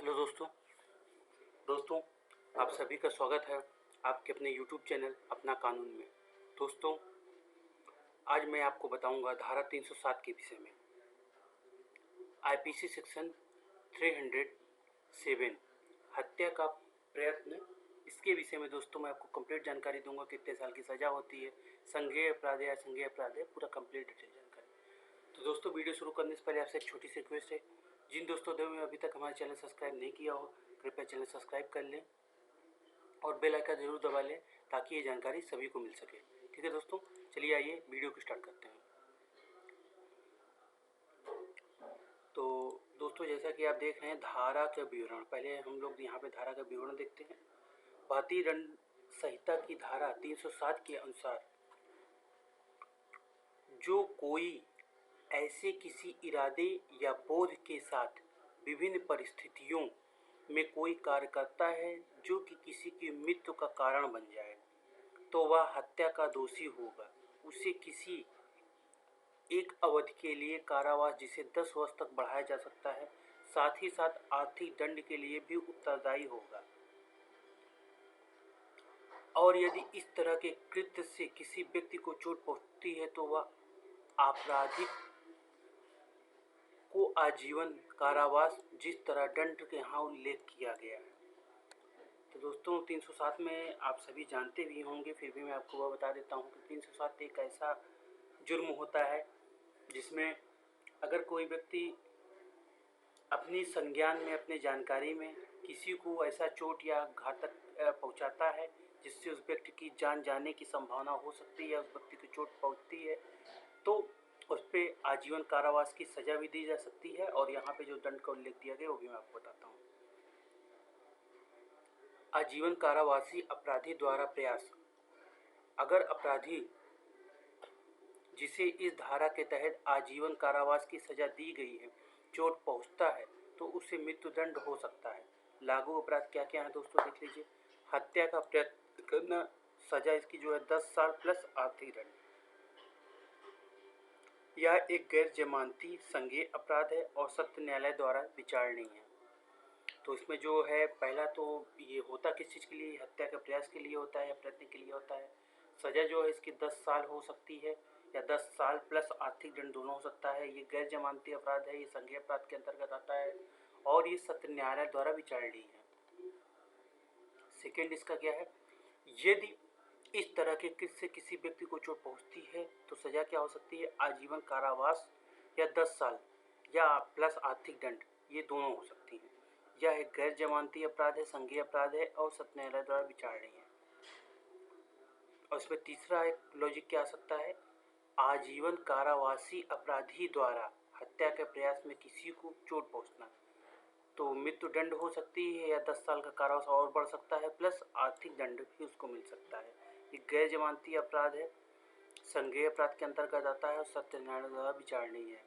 Hello दोस्तों आप सभी का स्वागत है आपके अपने यूट्यूब चैनल अपना कानून में। दोस्तों आज मैं आपको बताऊंगा धारा 307 के विषय में। आईपीसी सेक्शन 307 हत्या का प्रयत्न, इसके विषय में दोस्तों मैं आपको कंप्लीट जानकारी दूंगा। कितने साल की सज़ा होती है, संज्ञेय अपराध है या संज्ञेय अपराध है, पूरा कंप्लीट डिटेल जानकारी। तो दोस्तों वीडियो शुरू करने से पहले आपसे एक छोटी सी रिक्वेस्ट है, जिन दोस्तों ने अभी तक हमारे चैनल सब्सक्राइब नहीं किया हो कृपया चैनल सब्सक्राइब कर लें और बेल आइकन जरूर दबा लें ताकि ये जानकारी सभी को मिल सके। ठीक है दोस्तों, चलिए आइए वीडियो को स्टार्ट करते हैं। तो दोस्तों जैसा कि आप देख रहे हैं धारा का विवरण, पहले हम लोग यहाँ पे धारा का विवरण देखते हैं। भारतीय दंड संहिता की धारा 307 के अनुसार जो कोई ऐसे किसी इरादे या बोध के साथ विभिन्न परिस्थितियों में कोई कार्य करता है जो कि किसी की मृत्यु का कारण बन जाए तो वह हत्या का दोषी होगा। उसे किसी एक अवधि के लिए कारावास जिसे 10 वर्ष तक बढ़ाया जा सकता है, साथ ही साथ आर्थिक दंड के लिए भी उत्तरदायी होगा। और यदि इस तरह के कृत्य से किसी व्यक्ति को चोट पहुंचती है तो वह आपराधिक को आजीवन कारावास जिस तरह दंड के यहाँ उल्लेख किया गया है। तो दोस्तों 307 में आप सभी जानते भी होंगे, फिर भी मैं आपको वह बता देता हूँ कि 307 एक ऐसा जुर्म होता है जिसमें अगर कोई व्यक्ति अपनी संज्ञान में, अपने जानकारी में किसी को ऐसा चोट या घातक पहुँचाता है जिससे उस व्यक्ति की जान जाने की संभावना हो सकती है या उस व्यक्ति को चोट पहुँचती है तो उस पर आजीवन कारावास की सज़ा भी दी जा सकती है। और यहाँ पे जो दंड का उल्लेख दिया गया वो भी मैं आपको बताता हूँ। आजीवन कारावासी अपराधी द्वारा प्रयास, अगर अपराधी जिसे इस धारा के तहत आजीवन कारावास की सज़ा दी गई है चोट पहुँचता है तो उसे मृत्युदंड हो सकता है। लागू अपराध क्या क्या है दोस्तों देख लीजिए। हत्या का प्रयत्न करना, सज़ा इसकी जो है 10 साल प्लस आर्थिक दंड। यह एक गैर जमानती संज्ञेय अपराध है और सत्र न्यायालय द्वारा विचारणीय है। तो इसमें जो है पहला तो ये होता किस चीज़ के लिए, हत्या के प्रयास के लिए होता है या प्रयत्न के लिए होता है। सज़ा जो है इसकी 10 साल हो सकती है या 10 साल प्लस आर्थिक दंड दोनों हो सकता है। ये गैर जमानती अपराध है, ये संज्ञेय अपराध के अंतर्गत आता है और ये सत्र न्यायालय द्वारा विचारणीय है। सेकेंड इसका क्या है, यदि इस तरह के कृत्य से किसी व्यक्ति को चोट पहुंचती है तो सज़ा क्या हो सकती है, आजीवन कारावास या 10 साल या प्लस आर्थिक दंड, ये दोनों हो सकती हैं। यह एक गैर जमानती अपराध है, संज्ञेय अपराध है और सत्र न्यायालय द्वारा विचारणीय है। और इसमें तीसरा एक लॉजिक क्या आ सकता है, आजीवन कारावासी अपराधी द्वारा हत्या के प्रयास में किसी को चोट पहुंचना, तो मृत्युदंड हो सकती है या 10 साल का कारावास और बढ़ सकता है प्लस आर्थिक दंड भी उसको मिल सकता है। ये गैर जमानती अपराध है, संज्ञेय अपराध के अंतर्गत आता है और सत्र न्यायालय द्वारा विचारणीय है।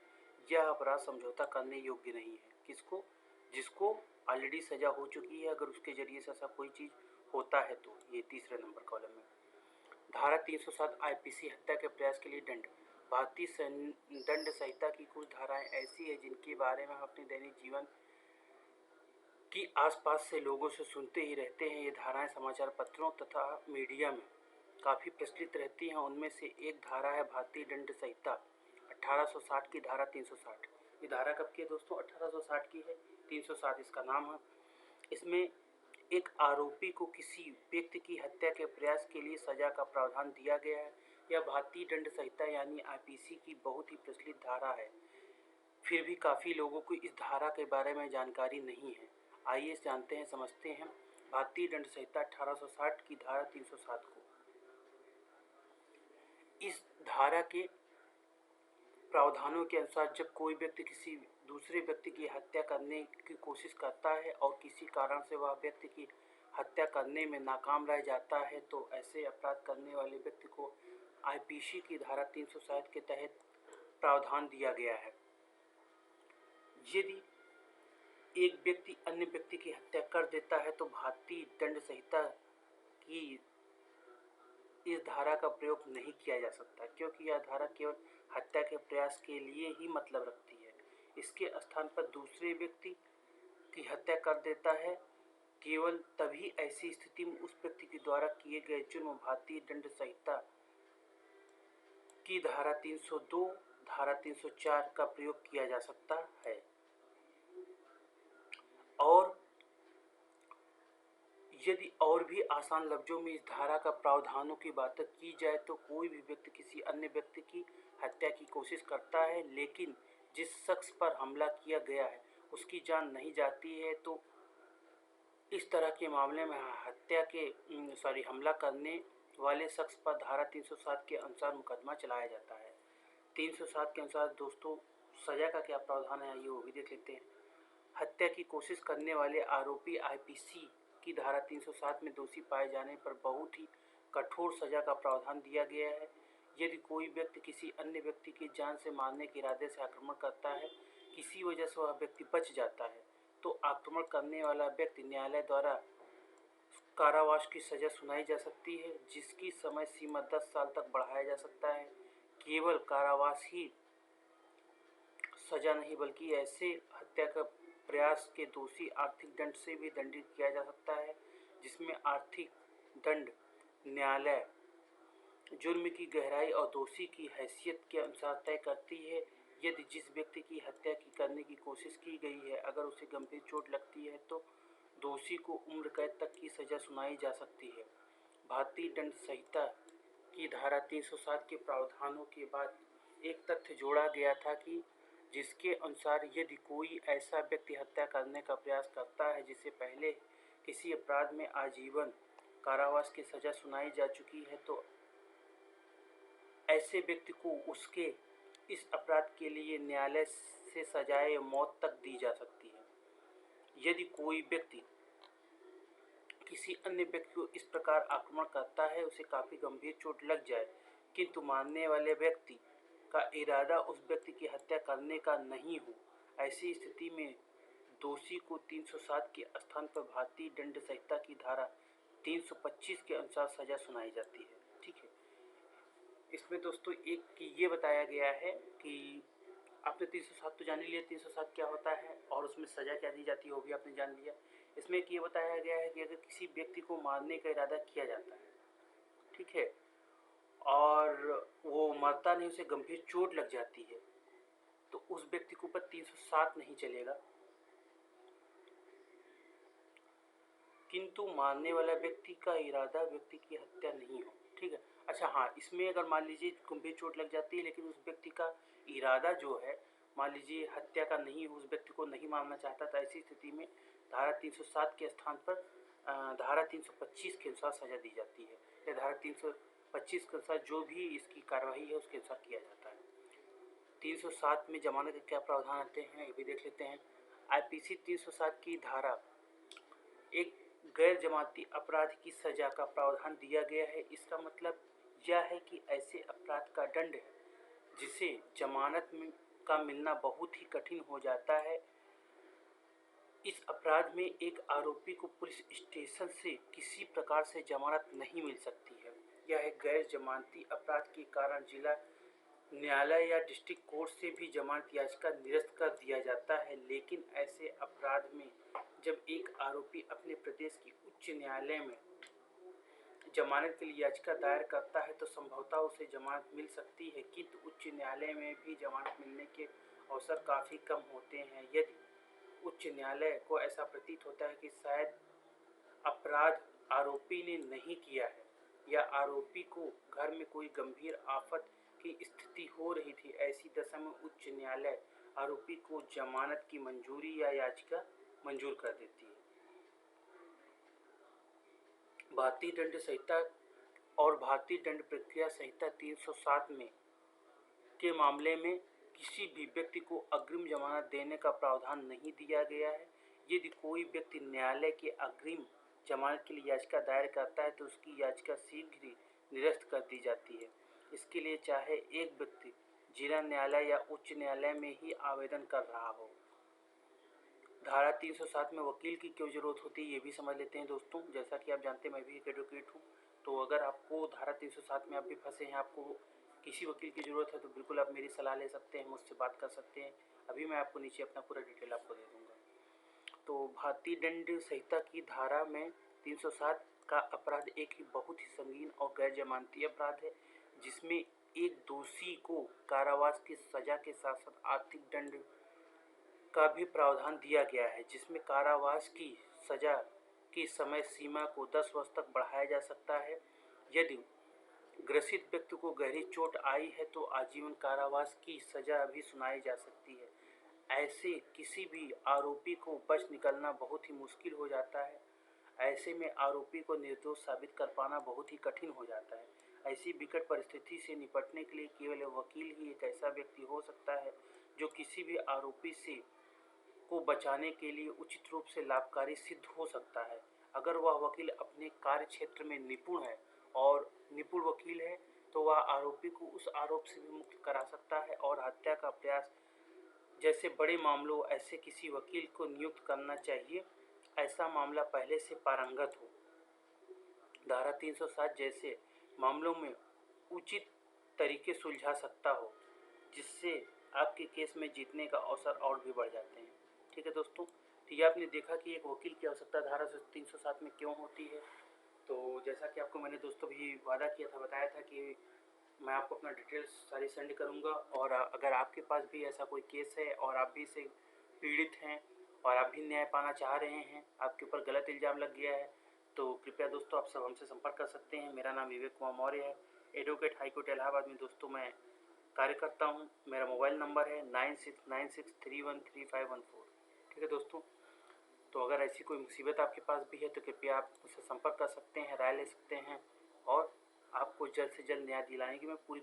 यह अपराध समझौता करने योग्य नहीं है। किसको, जिसको ऑलरेडी सजा हो चुकी है, अगर उसके जरिए से ऐसा कोई चीज़ होता है तो। ये तीसरे नंबर कॉलम में धारा 307 आईपीसी हत्या के प्रयास के लिए दंड। भारतीय दंड संहिता की कुछ धाराएं ऐसी है जिनके बारे में हम अपने दैनिक जीवन की आसपास से लोगों से सुनते ही रहते हैं। ये धाराएं समाचार पत्रों तथा मीडिया में काफ़ी प्रचलित रहती हैं। उनमें से एक धारा है भारतीय दंड संहिता 1860 की धारा 360। ये धारा कब की है दोस्तों, 1860 की है, 307 इसका नाम है। इसमें एक आरोपी को किसी व्यक्ति की हत्या के प्रयास के लिए सजा का प्रावधान दिया गया है। यह भारतीय दंड संहिता यानी आईपीसी की बहुत ही प्रचलित धारा है, फिर भी काफ़ी लोगों को इस धारा के बारे में जानकारी नहीं है। आइए जानते हैं, समझते हैं भारतीय दंड संहिता 1860 की धारा 307 को। इस धारा के प्रावधानों के अनुसार जब कोई व्यक्ति किसी दूसरे व्यक्ति की हत्या करने की कोशिश करता है और किसी कारण से वह व्यक्ति की हत्या करने में नाकाम रह जाता है तो ऐसे अपराध करने वाले व्यक्ति को आईपीसी की धारा 360 के तहत प्रावधान दिया गया है। यदि एक व्यक्ति अन्य व्यक्ति की हत्या कर देता है तो भारतीय दंड संहिता की इस धारा का प्रयोग नहीं किया जा सकता, क्योंकि यह धारा केवल हत्या के प्रयास के लिए ही मतलब रखती है। इसके स्थान पर दूसरे व्यक्ति की हत्या कर देता है, केवल तभी ऐसी स्थिति में उस व्यक्ति के द्वारा किए गए जुर्म भारतीय दंड संहिता की धारा 302, धारा 304 का प्रयोग किया जा सकता है। और यदि और भी आसान लफ्जों में इस धारा का प्रावधानों की बात की जाए तो कोई भी व्यक्ति किसी अन्य व्यक्ति की हत्या की कोशिश करता है, लेकिन जिस शख्स पर हमला किया गया है उसकी जान नहीं जाती है, तो इस तरह के मामले में हमला करने वाले शख्स पर धारा 307 के अनुसार मुकदमा चलाया जाता है। 307 के अनुसार दोस्तों सजा का क्या प्रावधान है, ये वो भी देख लेते हैं। हत्या की कोशिश करने वाले आरोपी आईपीसी की धारा 307 में दोषी पाए जाने पर बहुत ही कठोर सजा का प्रावधान दिया गया है। यदि कोई व्यक्ति किसी अन्य व्यक्ति की जान से मारने के इरादे से आक्रमण करता है, किसी वजह से वह व्यक्ति बच जाता है, तो आक्रमण करने वाला व्यक्ति न्यायालय द्वारा कारावास की सजा सुनाई जा सकती है, जिसकी समय सीमा 10 साल तक बढ़ाया जा सकता है। केवल कारावास ही सजा नहीं बल्कि ऐसे हत्या का प्रयास के दोषी आर्थिक दंड से भी दंडित किया जा सकता है, जिसमें आर्थिक दंड न्यायालय जुर्म की गहराई और दोषी की हैसियत के अनुसार तय करती है। यदि जिस व्यक्ति की हत्या की करने की कोशिश की गई है अगर उसे गंभीर चोट लगती है तो दोषी को उम्र कैद तक की सजा सुनाई जा सकती है। भारतीय दंड संहिता की धारा 307 के प्रावधानों के बाद एक तथ्य जोड़ा गया था कि जिसके अनुसार यदि कोई ऐसा व्यक्ति हत्या करने का प्रयास करता है जिसे पहले किसी अपराध में आजीवन कारावास की सजा सुनाई जा चुकी है, तो ऐसे व्यक्ति को उसके इस अपराध के लिए न्यायालय से सजाए मौत तक दी जा सकती है। यदि कोई व्यक्ति किसी अन्य व्यक्ति को इस प्रकार आक्रमण करता है, उसे काफ़ी गंभीर चोट लग जाए, किंतु मारने वाले व्यक्ति का इरादा उस व्यक्ति की हत्या करने का नहीं हो, ऐसी स्थिति में दोषी को 307 के स्थान पर भारतीय दंड संहिता की धारा 325 के अनुसार सजा सुनाई जाती है। ठीक है, इसमें दोस्तों एक ये बताया गया है कि आपने 307 तो जान ही लिया 307 क्या होता है और उसमें सज़ा क्या दी जाती है वो भी आपने जान लिया। इसमें ये बताया गया है कि अगर किसी व्यक्ति को मारने का इरादा किया जाता है, ठीक है, और वो मरता नहीं, उसे गंभीर चोट लग जाती है, तो उस व्यक्ति के ऊपर 307 नहीं चलेगा, किंतु मारने वाला व्यक्ति का इरादा व्यक्ति की हत्या नहीं हो। ठीक है, अच्छा हाँ, इसमें अगर मान लीजिए गंभीर चोट लग जाती है लेकिन उस व्यक्ति का इरादा जो है मान लीजिए हत्या का नहीं हो, उस व्यक्ति को नहीं मारना चाहता, तो ऐसी स्थिति में धारा 307 के स्थान पर धारा 325 के अनुसार सजा दी जाती है, या धारा 325 के अनुसार जो भी इसकी कार्रवाई है उसके अनुसार किया जाता है। 307 में जमानत के क्या प्रावधान आते हैं ये भी देख लेते हैं। आईपीसी 307 की धारा एक गैर जमानती अपराध की सजा का प्रावधान दिया गया है। इसका मतलब यह है कि ऐसे अपराध का दंड है जिसे जमानत का मिलना बहुत ही कठिन हो जाता है। इस अपराध में एक आरोपी को पुलिस स्टेशन से किसी प्रकार से जमानत नहीं मिल सकती है। यह गैर जमानती अपराध के कारण जिला न्यायालय या डिस्ट्रिक्ट कोर्ट से भी जमानत याचिका निरस्त कर दिया जाता है। लेकिन ऐसे अपराध में जब एक आरोपी अपने प्रदेश की उच्च न्यायालय में जमानत के लिए याचिका दायर करता है तो संभवतः उसे जमानत मिल सकती है, किंतु उच्च न्यायालय में भी जमानत मिलने के अवसर काफ़ी कम होते हैं। यदि उच्च न्यायालय को ऐसा प्रतीत होता है कि शायद अपराध आरोपी ने नहीं किया है या आरोपी को घर में कोई गंभीर आफत की स्थिति हो रही थी, ऐसी दशा में उच्च न्यायालय आरोपी को जमानत की मंजूरी या याचिका मंजूर कर देती है। भारतीय दंड संहिता और भारतीय दंड प्रक्रिया संहिता 307 में के मामले में किसी भी व्यक्ति को अग्रिम जमानत देने का प्रावधान नहीं दिया गया है। यदि कोई व्यक्ति न्यायालय के अग्रिम जमानत के लिए याचिका दायर करता है तो उसकी याचिका शीघ्र ही निरस्त कर दी जाती है। इसके लिए चाहे एक व्यक्ति जिला न्यायालय या उच्च न्यायालय में ही आवेदन कर रहा हो। धारा 307 में वकील की क्यों ज़रूरत होती है ये भी समझ लेते हैं दोस्तों। जैसा कि आप जानते हैं मैं भी एक एडवोकेट हूँ, तो अगर आपको धारा 307 में आप भी फंसे हैं, आपको किसी वकील की ज़रूरत है तो बिल्कुल आप मेरी सलाह ले सकते हैं, मुझसे बात कर सकते हैं। अभी मैं आपको नीचे अपना पूरा डिटेल आपको दे दूँगा। तो भारतीय दंड संहिता की धारा में 307 का अपराध एक ही बहुत ही संगीन और गैर जमानती अपराध है, जिसमें एक दोषी को कारावास की सजा के साथ साथ आर्थिक दंड का भी प्रावधान दिया गया है, जिसमें कारावास की सजा की समय सीमा को 10 वर्ष तक बढ़ाया जा सकता है। यदि ग्रसित व्यक्ति को गहरी चोट आई है तो आजीवन कारावास की सजा भी सुनाई जा सकती है। ऐसे किसी भी आरोपी को बच निकलना बहुत ही मुश्किल हो जाता है। ऐसे में आरोपी को निर्दोष साबित कर पाना बहुत ही कठिन हो जाता है। ऐसी विकट परिस्थिति से निपटने के लिए केवल वकील ही एक ऐसा व्यक्ति हो सकता है जो किसी भी आरोपी से को बचाने के लिए उचित रूप से लाभकारी सिद्ध हो सकता है। अगर वह वकील अपने कार्य क्षेत्र में निपुण है और निपुण वकील है तो वह आरोपी को उस आरोप से भी मुक्त करा सकता है और हत्या का प्रयास जैसे बड़े मामलों ऐसे किसी वकील को नियुक्त करना चाहिए, ऐसा मामला पहले से पारंगत हो, धारा 307 जैसे मामलों में उचित तरीके सुलझा सकता हो, जिससे आपके केस में जीतने का अवसर और भी बढ़ जाते हैं। ठीक है दोस्तों, तो ये आपने देखा कि एक वकील की आवश्यकता धारा 307 में क्यों होती है। तो जैसा कि आपको मैंने दोस्तों भी वादा किया था, बताया था कि मैं आपको अपना डिटेल्स सारी सेंड करूंगा, और अगर आपके पास भी ऐसा कोई केस है और आप भी इससे पीड़ित हैं और आप भी न्याय पाना चाह रहे हैं, आपके ऊपर गलत इल्ज़ाम लग गया है, तो कृपया दोस्तों आप सब हमसे संपर्क कर सकते हैं। मेरा नाम विवेक कुमार मौर्य है, एडवोकेट हाईकोर्ट इलाहाबाद में दोस्तों मैं कार्य करता हूँ। मेरा मोबाइल नंबर है 9696313514। ठीक है दोस्तों, तो अगर ऐसी कोई मुसीबत आपके पास भी है तो कृपया आप मुझसे संपर्क कर सकते हैं, राय ले सकते हैं, और आपको जल्द से जल्द न्याय दिलाने की मैं पूरी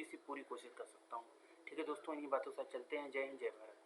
सी पूरी कोशिश कर सकता हूँ। ठीक है दोस्तों, इन्हीं बातों के साथ चलते हैं। जय हिंद, जय भारत।